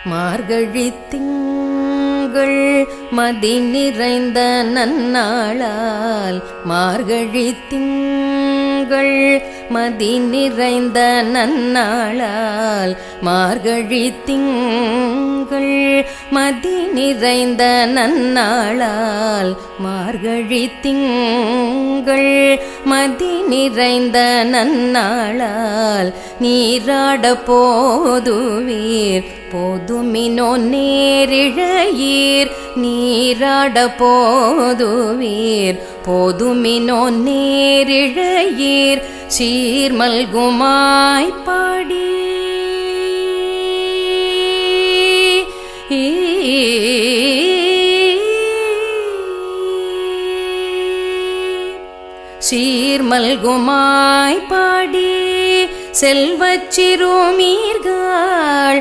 மார்கழித் திங்கள் மதி நிறைந்த நன்னாளால் மார்கழித் திங்கள் மதி நிறைந்த நன்னாளால் மார்கழித் திங்கள் மதி நிறைந்த நன்னாளால் மார்கழித் திங்கள் மதி நிறைந்த நன்னாளால் நீராட போதுவீர் போதுமினோ நேரிழையீர் நீராட போதுவீர் போதுமினோ நேரிழையீர் சீர்மல்குமாய் பாடி சீர்மல்குமாய் பாடி செல்வச் சிறுமீர்கள்